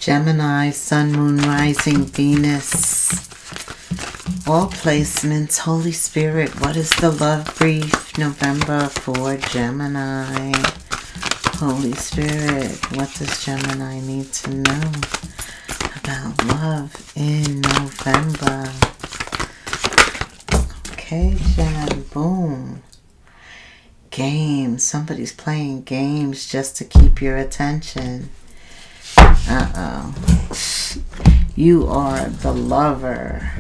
Gemini, Sun, Moon, Rising, Venus. All placements. Holy Spirit, what is the love brief November for Gemini? Holy Spirit, what does Gemini need to know about love in November? Okay, Gem, boom. Games. Somebody's playing games just to keep your attention. You are the lover.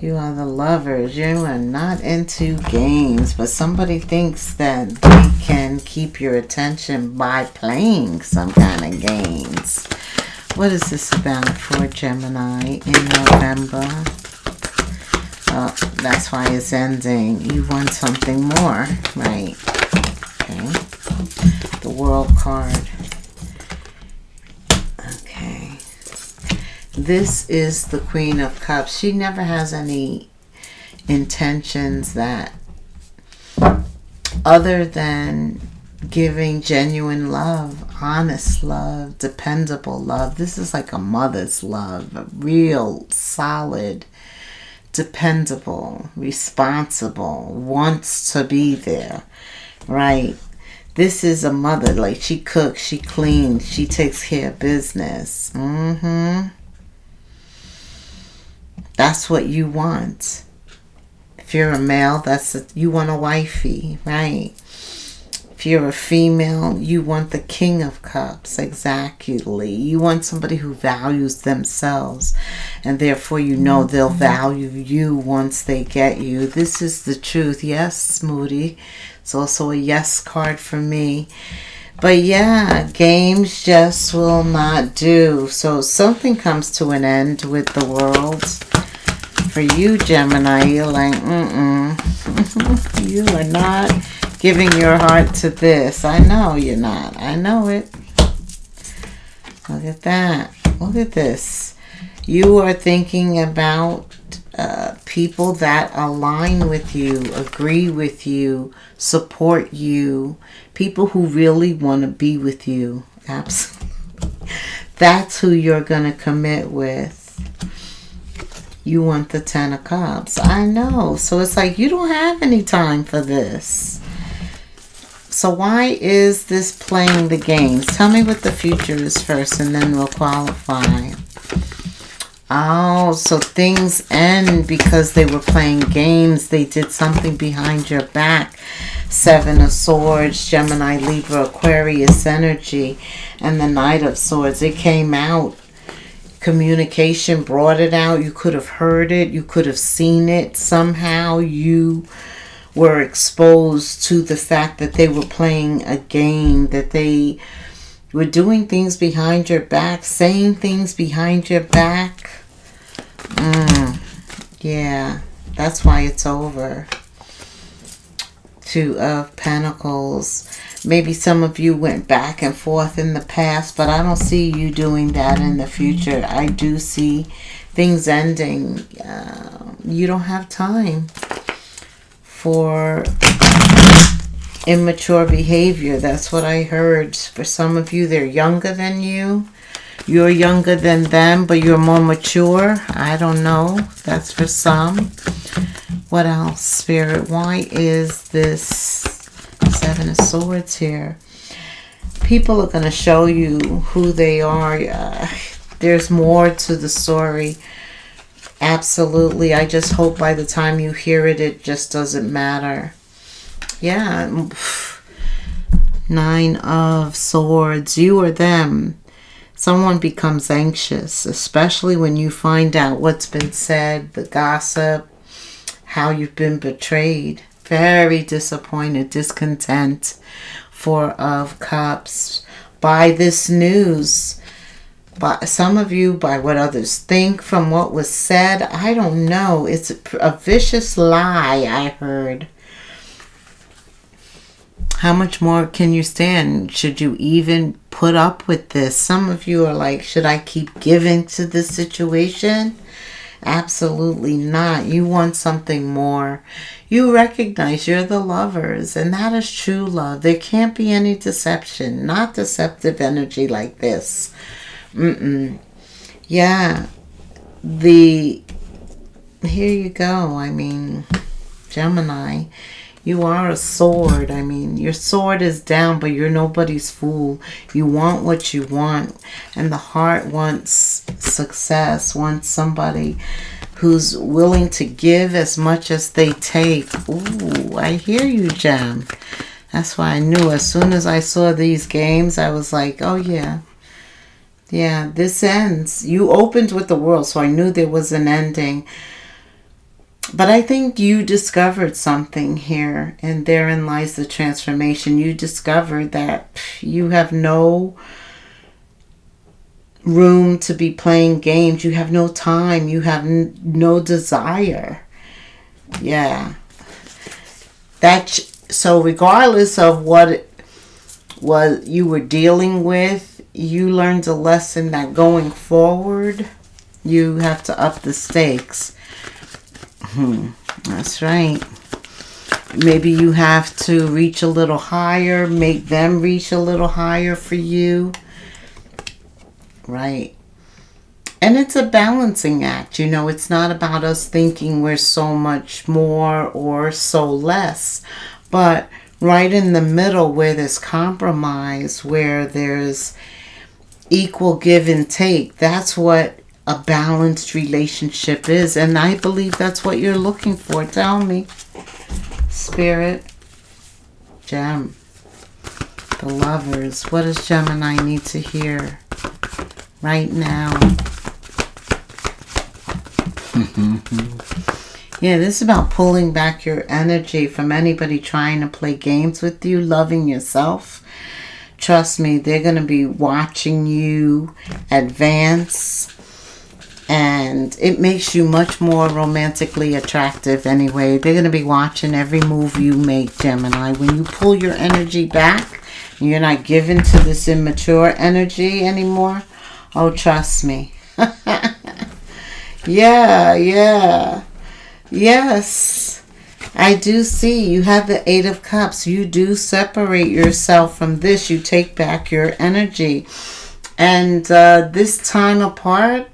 You are the lovers. You are not into games, but somebody thinks that they can keep your attention by playing some kind of games. What is this about for Gemini in November? Oh, that's why it's ending. You want something more, right? Okay. The World card. Okay. This is the Queen of Cups. She never has any intentions that other than giving genuine love, honest love, dependable love. This is like a mother's love, a real, solid, dependable, responsible, wants to be there, right? This is a mother, like she cooks, she cleans, she takes care of business. That's what you want. If you're a male, you want a wifey, right? If you're a female, you want the King of Cups, exactly. You want somebody who values themselves, and therefore you know they'll value you once they get you. This is the truth. Yes, Moody. It's also a yes card for me. But yeah, games just will not do. So something comes to an end with the world. For you, Gemini, you're like, you are not giving your heart to this. I know you're not. I know it. Look at that. Look at this. You are thinking about people that align with you, agree with you, support you, people who really want to be with you. Absolutely. That's who you're going to commit with. You want the Ten of Cups. I know. So it's like you don't have any time for this. So why is this playing the games? Tell me what the future is first, and then we'll qualify. Oh, so things end because they were playing games. They did something behind your back. Seven of Swords, Gemini, Libra, Aquarius energy, and the Knight of Swords. It came out. Communication brought it out. You could have heard it. You could have seen it. Somehow you were exposed to the fact that they were playing a game, that they were doing things behind your back, saying things behind your back. Yeah, that's why it's over. Two of Pentacles. Maybe some of you went back and forth in the past, but I don't see you doing that in the future. I do see things ending. You don't have time for immature behavior. That's what I heard. For some of you, they're younger than you. You're younger than them, but you're more mature. I don't know. That's for some. What else, Spirit? Why is this Seven of Swords here? People are going to show you who they are. There's more to the story. Absolutely. I just hope by the time you hear it, it just doesn't matter. Yeah. Nine of Swords. You or them. Someone becomes anxious, especially when you find out what's been said, the gossip, how you've been betrayed. Very disappointed, discontent. Four of Cups. By this news. By some of you, by what others think from what was said. I don't know. It's a vicious lie, I heard. How much more can you stand? Should you even put up with this? Some of you are like, should I keep giving to this situation? Absolutely not. You want something more. You recognize you're the lovers, and that is true love. There can't be any deception, not deceptive energy like this. Yeah. Here you go. I mean, Gemini, you are a sword. I mean, your sword is down, but you're nobody's fool. You want what you want. And the heart wants success, wants somebody who's willing to give as much as they take. Ooh, I hear you, Gem. That's why I knew as soon as I saw these games, I was like, oh yeah. Yeah, this ends. You opened with the world, so I knew there was an ending. But I think you discovered something here, and therein lies the transformation. You discovered that you have no room to be playing games. You have no time. You have no desire. Yeah. So regardless of what you were dealing with, you learned a lesson that going forward, you have to up the stakes. That's right. Maybe you have to reach a little higher, make them reach a little higher for you. Right. And it's a balancing act. You know, it's not about us thinking we're so much more or so less. But right in the middle where there's compromise, where there's equal give and take, that's what a balanced relationship is. And I believe that's what you're looking for. Tell me, Spirit, Gem, the lovers. What does Gemini need to hear right now? Yeah, this is about pulling back your energy from anybody trying to play games with you, loving yourself. Trust me, they're going to be watching you advance. And it makes you much more romantically attractive anyway. They're going to be watching every move you make, Gemini. When you pull your energy back, and you're not given to this immature energy anymore, oh, trust me. Yeah. Yes. I do see. You have the Eight of Cups. You do separate yourself from this. You take back your energy. And this time apart,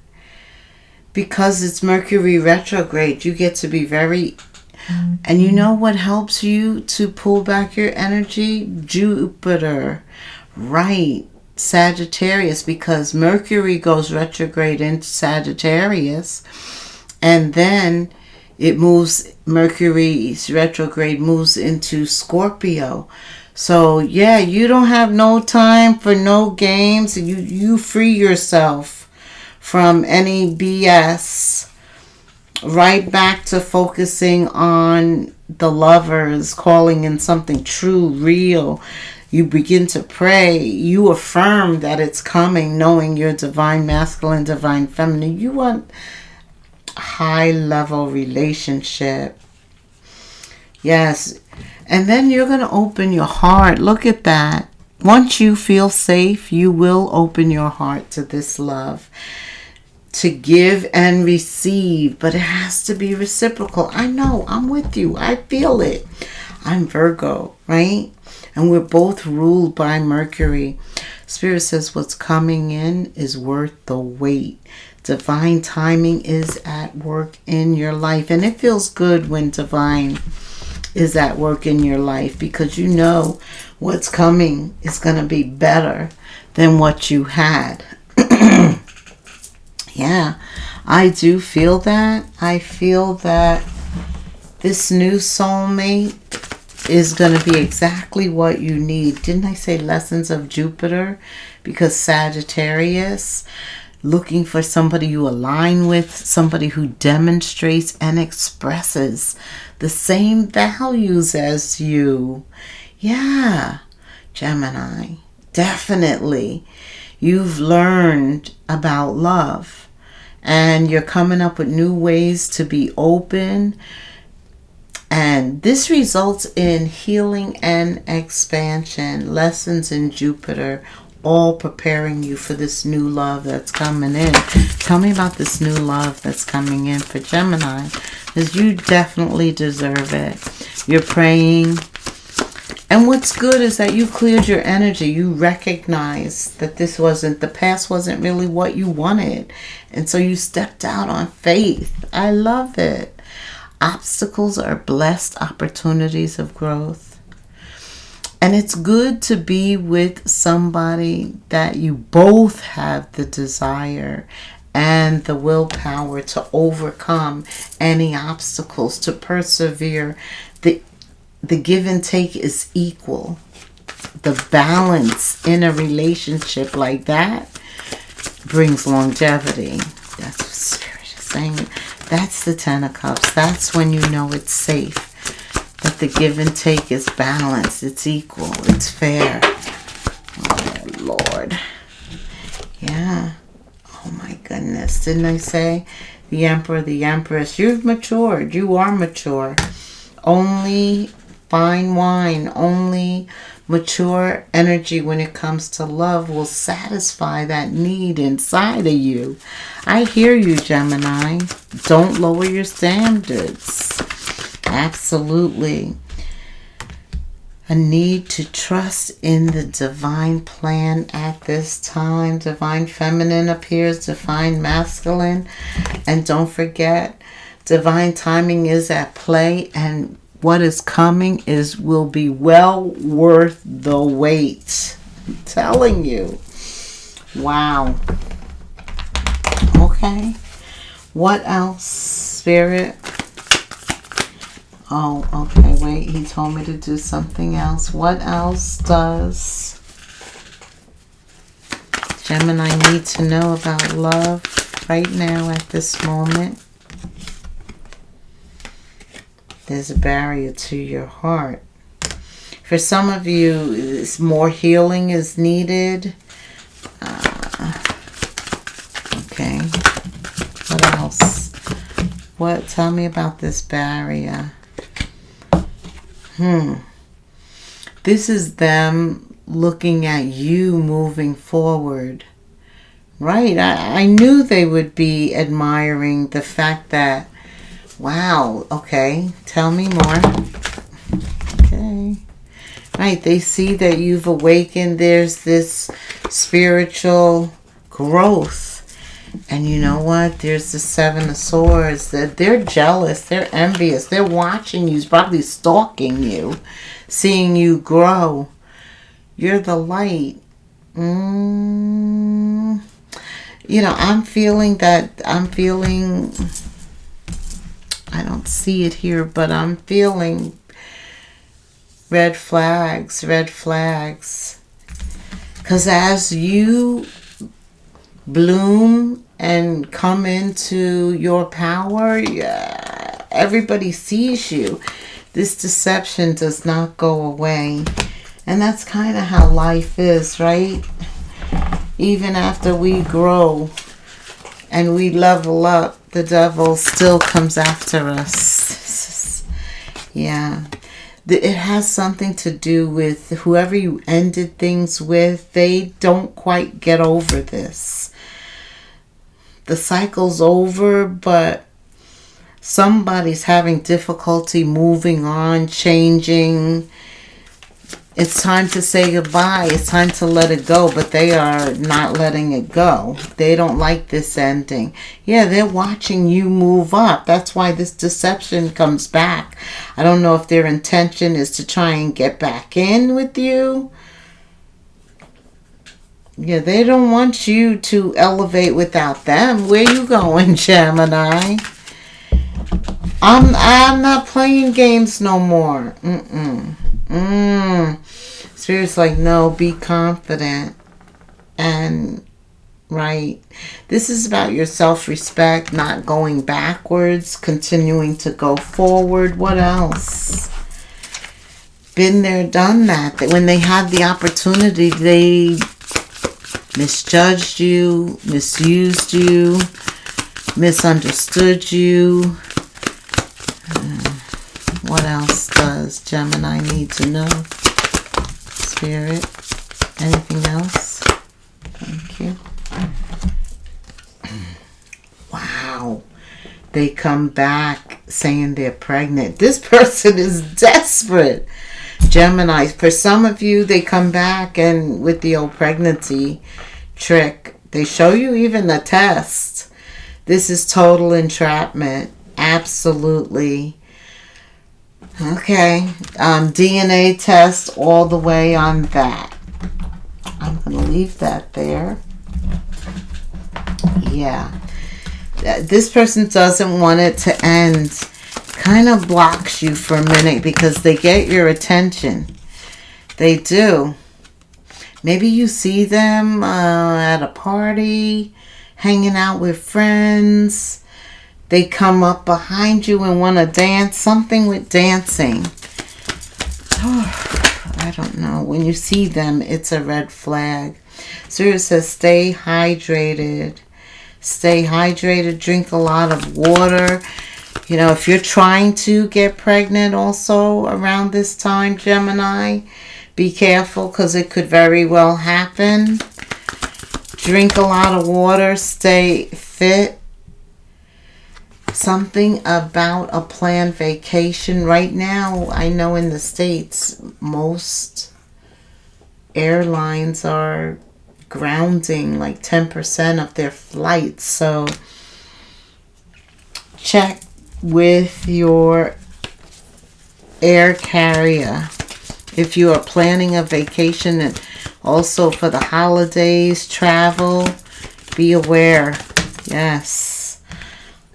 because it's Mercury retrograde, you get to be very... And you know what helps you to pull back your energy? Jupiter. Right. Sagittarius, because Mercury goes retrograde into Sagittarius. And then it moves... Mercury's retrograde moves into Scorpio. So, yeah, you don't have no time for no games. You free yourself from any BS, right back to focusing on the lovers, calling in something true, real. You begin to pray. You affirm that it's coming, knowing you're divine masculine, divine feminine. You want a high-level relationship. Yes. And then you're going to open your heart. Look at that. Once you feel safe, you will open your heart to this love. To give and receive, but it has to be reciprocal. I know, I'm with you. I feel it. I'm Virgo, right? And we're both ruled by Mercury. Spirit says what's coming in is worth the wait. Divine timing is at work in your life. And it feels good when divine is at work in your life, because you know what's coming is going to be better than what you had. Yeah, I do feel that. I feel that this new soulmate is going to be exactly what you need. Didn't I say lessons of Jupiter? Because Sagittarius, looking for somebody you align with, somebody who demonstrates and expresses the same values as you. Yeah, Gemini, definitely. You've learned about love. And you're coming up with new ways to be open. And this results in healing and expansion. Lessons in Jupiter, all preparing you for this new love that's coming in. Tell me about this new love that's coming in for Gemini, because you definitely deserve it. You're praying And what's good is that you cleared your energy. You recognize that the past wasn't really what you wanted. And so you stepped out on faith. I love it. Obstacles are blessed opportunities of growth. And it's good to be with somebody that you both have the desire and the willpower to overcome any obstacles, to persevere. The give and take is equal. The balance in a relationship like that brings longevity. That's what Spirit is saying. That's the Ten of Cups. That's when you know it's safe. That the give and take is balanced. It's equal. It's fair. Oh, Lord. Yeah. Oh, my goodness. Didn't I say? The Emperor, the Empress. You've matured. You are mature. Only fine wine, only mature energy when it comes to love will satisfy that need inside of you. I hear you, Gemini. Don't lower your standards. Absolutely. A need to trust in the divine plan at this time. Divine feminine appears, divine masculine. And don't forget, divine timing is at play, and what is coming will be well worth the wait. I'm telling you. Wow. Okay. What else, Spirit? Oh, okay. Wait. He told me to do something else. What else does Gemini need to know about love right now at this moment? There's a barrier to your heart. For some of you, more healing is needed. Okay. What else? Tell me about this barrier. This is them looking at you moving forward. Right. I knew they would be admiring the fact that, wow, okay, tell me more. Okay. Right, they see that you've awakened. There's this spiritual growth. And you know what? There's the Seven of Swords. They're jealous. They're envious. They're watching you. Probably stalking you. Seeing you grow. You're the light. You know, I'm feeling, I don't see it here, but I'm feeling red flags. Because as you bloom and come into your power, everybody sees you. This deception does not go away. And that's kind of how life is, right? Even after we grow and we level up, the devil still comes after us. Yeah. It has something to do with whoever you ended things with. They don't quite get over this. The cycle's over, but somebody's having difficulty moving on, changing. It's time to say goodbye. It's time to let it go, but they are not letting it go. They don't like this ending. Yeah, they're watching you move up. That's why this deception comes back. I don't know if their intention is to try and get back in with you. Yeah, they don't want you to elevate without them. Where you going, Gemini? I'm not playing games no more. Spirit's like, no, be confident. And, right. This is about your self-respect, not going backwards, continuing to go forward. What else? Been there, done that. When they had the opportunity, they misjudged you, misused you, misunderstood you. What else does Gemini need to know? Spirit, anything else? Thank you. Wow. They come back saying they're pregnant. This person is desperate. Gemini, for some of you, they come back and with the old pregnancy trick, they show you even the test. This is total entrapment. Absolutely. Okay. DNA test all the way on that. I'm going to leave that there. Yeah. This person doesn't want it to end. Kind of blocks you for a minute because they get your attention. They do. Maybe you see them at a party, hanging out with friends. They come up behind you and want to dance. Something with dancing. I don't know. When you see them, it's a red flag. So it says stay hydrated. Stay hydrated. Drink a lot of water. You know, if you're trying to get pregnant also around this time, Gemini, be careful because it could very well happen. Drink a lot of water. Stay fit. Something about a planned vacation. Right now, I know in the States, most airlines are grounding like 10% of their flights. So check with your air carrier if you are planning a vacation, and also for the holidays, travel, be aware. Yes.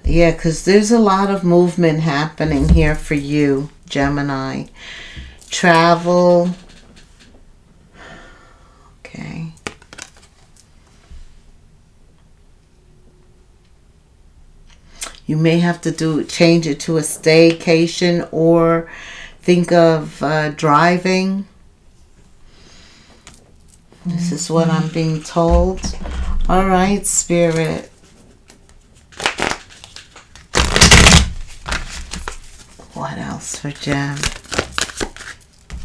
Yeah, because there's a lot of movement happening here for you, Gemini. Travel. Okay. You may have to change it to a staycation or think of driving. This is what I'm being told. All right, Spirit. What else for Gem?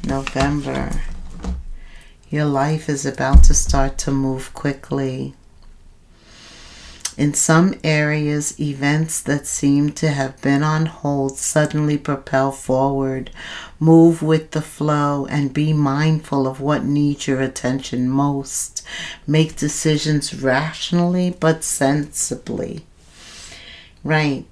November. Your life is about to start to move quickly. In some areas, events that seem to have been on hold suddenly propel forward. Move with the flow and be mindful of what needs your attention most. Make decisions rationally but sensibly. Right.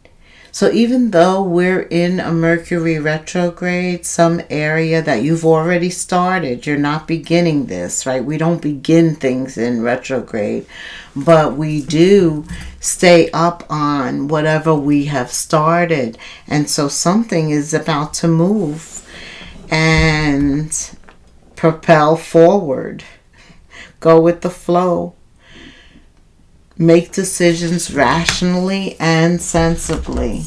So even though we're in a Mercury retrograde, some area that you've already started, you're not beginning this, right? We don't begin things in retrograde, but we do stay up on whatever we have started. And so something is about to move and propel forward. Go with the flow. Make decisions rationally and sensibly.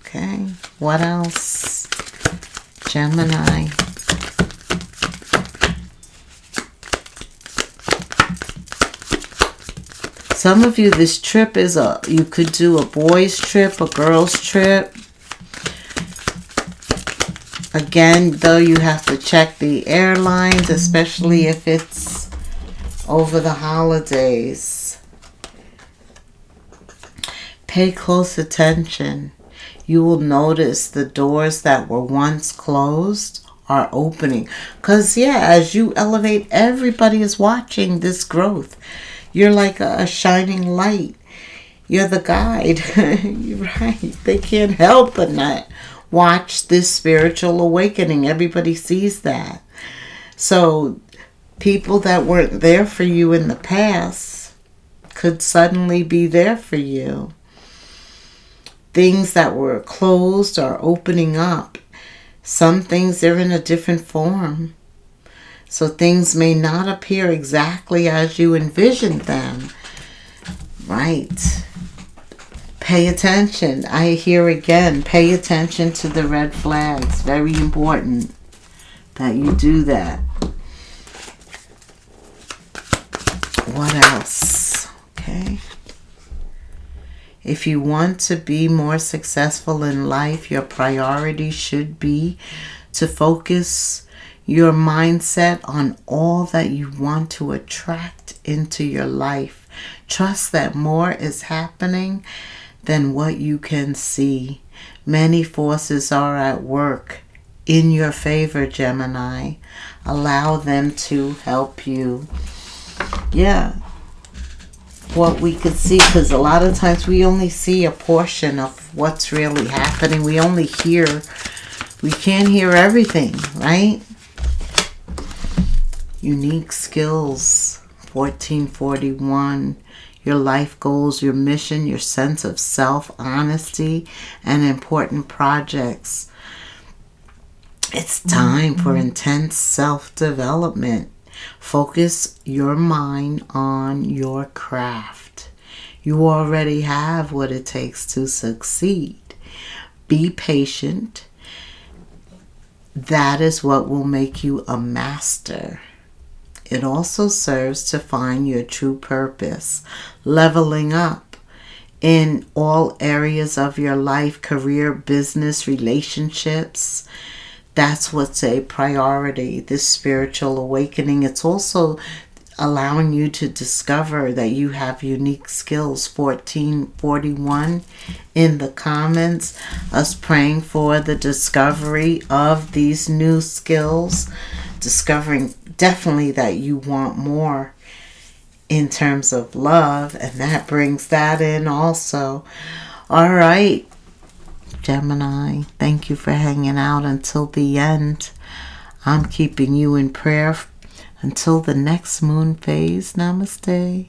Okay, what else? Gemini. Some of you, this trip is you could do a boys trip, a girls trip. Again, though, you have to check the airlines, especially if it's over the holidays. Pay close attention. You will notice the doors that were once closed are opening. Because, yeah, as you elevate, everybody is watching this growth. You're like a shining light. You're the guide. You're right. They can't help but not watch this spiritual awakening. Everybody sees that. So people that weren't there for you in the past could suddenly be there for you. Things that were closed are opening up. Some things are in a different form. So things may not appear exactly as you envisioned them. Right. Pay attention. I hear again, pay attention to the red flags. Very important that you do that. What else? Okay. If you want to be more successful in life, your priority should be to focus your mindset on all that you want to attract into your life. Trust that more is happening than what you can see. Many forces are at work in your favor, Gemini. Allow them to help you. Yeah. What we could see, because a lot of times we only see a portion of what's really happening. We only hear, we can't hear everything, right? Unique skills, 1441. Your life goals, your mission, your sense of self, honesty, and important projects. It's time for intense self-development. Focus your mind on your craft. You already have what it takes to succeed. Be patient. That is what will make you a master. It also serves to find your true purpose, leveling up in all areas of your life, career, business, relationships. That's what's a priority, this spiritual awakening. It's also allowing you to discover that you have unique skills. 1441 in the comments. Us praying for the discovery of these new skills. Discovering definitely that you want more in terms of love. And that brings that in also. All right. Gemini, thank you for hanging out until the end. I'm keeping you in prayer until the next moon phase. Namaste.